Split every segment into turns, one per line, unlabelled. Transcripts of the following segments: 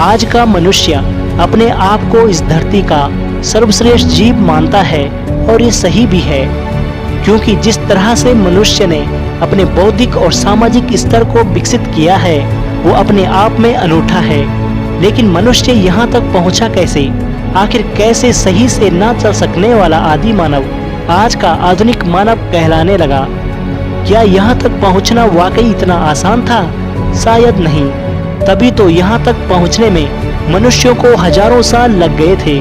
आज का मनुष्य अपने आप को इस धरती का सर्वश्रेष्ठ जीव मानता है और ये सही भी है, क्योंकि जिस तरह से मनुष्य ने अपने बौद्धिक और सामाजिक स्तर को विकसित किया है वो अपने आप में अनूठा है। लेकिन मनुष्य यहाँ तक पहुँचा कैसे? आखिर कैसे सही से ना चल सकने वाला आदि मानव आज का आधुनिक मानव कहलाने लगा? क्या यहाँ तक पहुँचना वाकई इतना आसान था? शायद नहीं। तभी तो यहाँ तक पहुँचने में मनुष्यों को हजारों साल लग गए थे।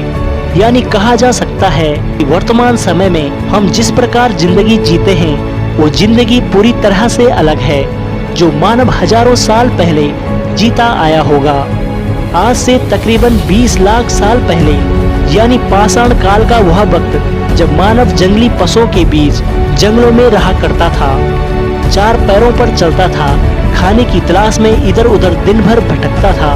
यानी कहा जा सकता है कि वर्तमान समय में हम जिस प्रकार जिंदगी जीते हैं वो जिंदगी पूरी तरह से अलग है जो मानव हजारों साल पहले जीता आया होगा। आज से तकरीबन 20 लाख साल पहले यानी पाषाण काल का वह वक्त जब मानव जंगली पशुओं के बीच जंगलों में रहा करता था, 4 पैरों पर चलता था, खाने की तलाश में इधर उधर दिन भर भटकता था।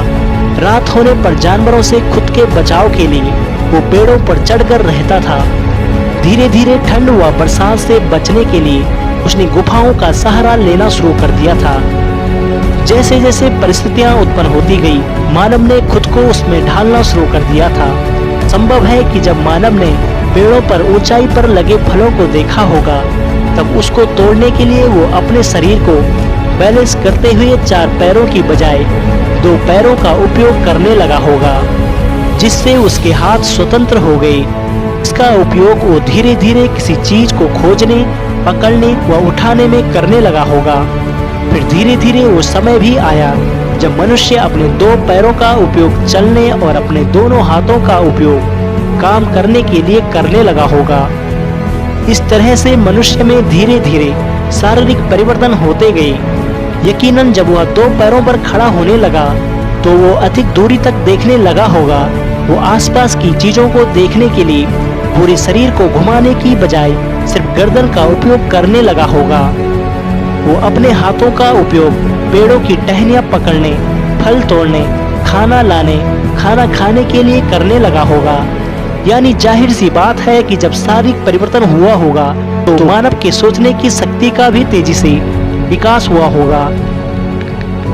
रात होने पर जानवरों से खुद के बचाव के लिए वो पेड़ों पर चढ़कर रहता था। धीरे धीरे ठंड व बरसात से बचने के लिए उसने गुफाओं का सहारा लेना शुरू कर दिया था। जैसे जैसे परिस्थितियां उत्पन्न होती गई, मानव ने खुद को उसमें ढालना शुरू कर दिया था। संभव है कि जब मानव ने पेड़ों पर ऊंचाई पर लगे फलों को देखा होगा, तब उसको तोड़ने के लिए वो अपने शरीर को बैलेंस करते हुए 4 पैरों की बजाय 2 पैरों का उपयोग करने लगा होगा, जिससे उसके हाथ स्वतंत्र हो गए। इसका उपयोग वो धीरे धीरे किसी चीज को खोजने, पकड़ने व उठाने में करने लगा होगा। फिर धीरे धीरे वो समय भी आया जब मनुष्य अपने 2 पैरों का उपयोग चलने और अपने दोनों हाथों का उपयोग काम करने के लिए करने लगा होगा। इस तरह से मनुष्य में धीरे धीरे शारीरिक परिवर्तन होते गए। यकीनन जब वह 2 पैरों पर खड़ा होने लगा तो वो अधिक दूरी तक देखने लगा होगा। वो आसपास की चीजों को देखने के लिए पूरे शरीर को घुमाने की बजाय सिर्फ गर्दन का उपयोग करने लगा होगा। वो अपने हाथों का उपयोग पेड़ों की टहनियां पकड़ने, फल तोड़ने, खाना लाने, खाना खाने के लिए करने लगा होगा। यानी जाहिर सी बात है कि जब शारीरिक परिवर्तन हुआ होगा तो मानव के सोचने की शक्ति का भी तेजी से विकास हुआ होगा।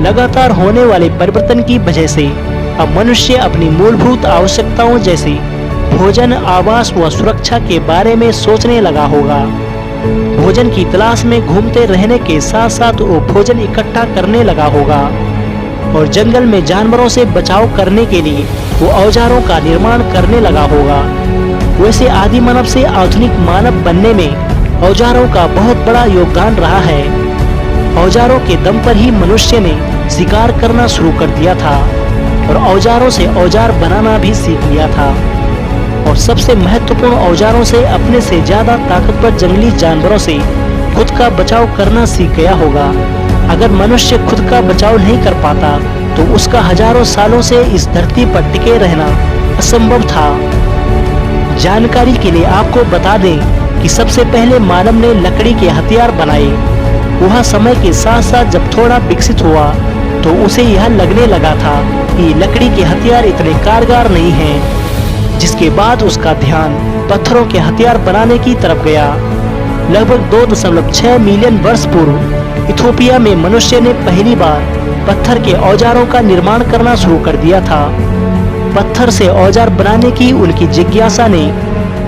लगातार होने वाले परिवर्तन की वजह से अब मनुष्य अपनी मूलभूत आवश्यकताओं जैसे भोजन, आवास व सुरक्षा के बारे में सोचने लगा होगा। भोजन की तलाश में घूमते रहने के साथ साथ वो भोजन इकट्ठा करने लगा होगा और जंगल में जानवरों से बचाव करने के लिए वो औजारों का निर्माण करने लगा होगा। वैसे आदि मानव से आधुनिक मानव बनने में औजारों का बहुत बड़ा योगदान रहा है। औजारों के दम पर ही मनुष्य ने शिकार करना शुरू कर दिया था और औजारों से औजार बनाना भी सीख लिया था। और सबसे महत्वपूर्ण औजारों से अपने से ज्यादा ताकतवर जंगली जानवरों से खुद का बचाव करना सीख गया होगा। अगर मनुष्य खुद का बचाव नहीं कर पाता तो उसका हजारों सालों से इस धरती पर टिके रहना असंभव था। जानकारी के लिए आपको बता दें कि सबसे पहले मानव ने लकड़ी के हथियार बनाए। वह समय के साथ साथ जब थोड़ा विकसित हुआ तो उसे यह लगने लगा था कि लकड़ी के हथियार इतने कारगर नहीं हैं, जिसके बाद उसका ध्यान पत्थरों के हथियार बनाने की तरफ गया। लगभग 2.6 मिलियन वर्ष पूर्व इथोपिया में मनुष्य ने पहली बार पत्थर के औजारों का निर्माण करना शुरू कर दिया था। पत्थर से औजार बनाने की उनकी जिज्ञासा ने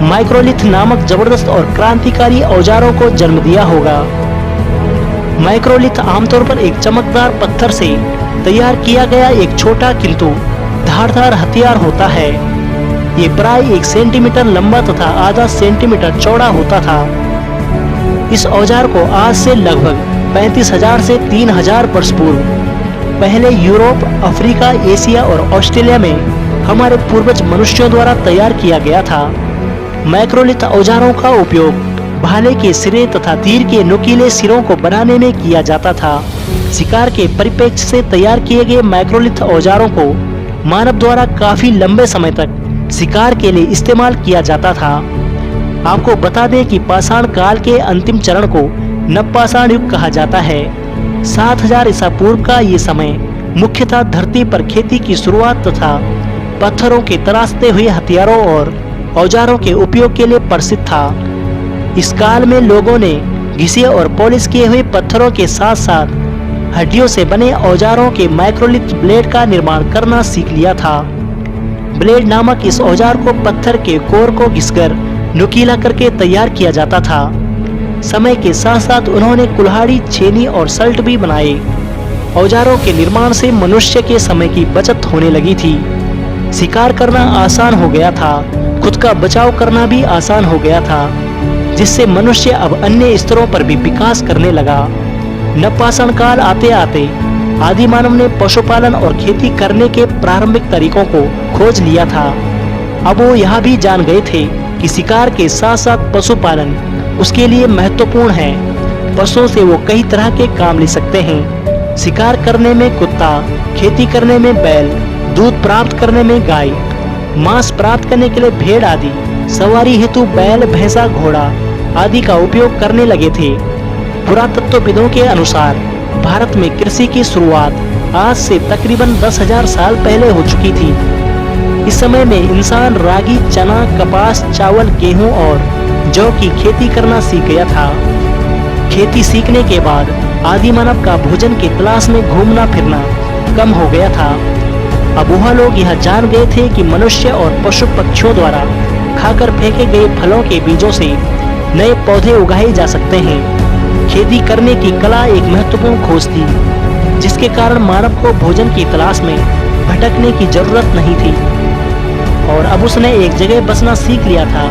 माइक्रोलिथ नामक जबरदस्त और क्रांतिकारी औजारों को जन्म दिया होगा। माइक्रोलिथ आमतौर पर एक चमकदार पत्थर से तैयार किया गया एक छोटा किंतु धारदार हथियार होता है। ये प्राय 1 सेंटीमीटर लंबा तथा आधा सेंटीमीटर चौड़ा होता था। इस औजार को आज से लगभग 35,000 से 3,000 वर्ष पूर्व पहले यूरोप, अफ्रीका, एशिया और ऑस्ट्रेलिया में हमारे पूर्वज मनुष्यों द्वारा तैयार किया गया था। माइक्रोलिथ औजारों का उपयोग भाले के सिरे तथा तीर के नुकीले सिरों को बनाने में किया जाता था। शिकार के परिप्रेक्ष्य से तैयार किए गए माइक्रोलिथ औजारों को मानव द्वारा काफी लंबे समय तक शिकार के लिए इस्तेमाल किया जाता था। आपको बता दें कि पाषाण काल के अंतिम चरण को नवपाषाण युग कहा जाता है। 7000 ईसा पूर्व का ये समय मुख्यतः धरती पर खेती की शुरुआत तथा पत्थरों के तराशते हुए हथियारों और औजारों के उपयोग के लिए प्रसिद्ध था। इस काल में लोगों ने घिसे और पॉलिश किए हुए पत्थरों के साथ साथ हड्डियों से बने औजारों के माइक्रोलिथ ब्लेड का निर्माण करना सीख लिया था। ब्लेड नामक इस औजार को पत्थर के कोर को घिसकर नुकीला करके तैयार किया जाता था। समय के साथ साथ उन्होंने कुल्हाड़ी, छेनी और सल्ट भी बनाए। औजारों के निर्माण से मनुष्य के समय की बचत होने लगी थी। शिकार करना आसान हो गया था, खुद का बचाव करना भी आसान हो गया था, जिससे मनुष्य अब अन्य स्तरों पर भी विकास करने लगा। नवपाषाण काल आते आते आदि मानव ने पशुपालन और खेती करने के प्रारंभिक तरीकों को खोज लिया था। अब वो यह भी जान गए थे कि शिकार के साथ साथ पशुपालन उसके लिए महत्वपूर्ण है। पशुओं से वो कई तरह के काम ले सकते हैं। शिकार करने में कुत्ता, खेती करने में बैल, दूध प्राप्त करने में गाय, मांस प्राप्त करने के लिए भेड़ आदि, सवारी हेतु बैल, भैंसा, घोड़ा आदि का उपयोग करने लगे थे। पुरातत्वविदों के अनुसार भारत में कृषि की शुरुआत आज से तकरीबन 10,000 साल पहले हो चुकी थी। इस समय में इंसान रागी, चना, कपास, चावल, गेहूं और जौ की खेती करना सीख गया था। खेती सीखने के बाद आदि मानव का भोजन की तलाश में घूमना फिरना कम हो गया था। अब वह लोग यह जान गए थे कि मनुष्य और पशु पक्षियों द्वारा खाकर फेंके गए फलों के बीजों से नए पौधे उगाए जा सकते हैं। खेती करने की कला एक महत्वपूर्ण खोज थी, जिसके कारण मानव को भोजन की तलाश में भटकने की जरूरत नहीं थी और अब उसने एक जगह बसना सीख लिया था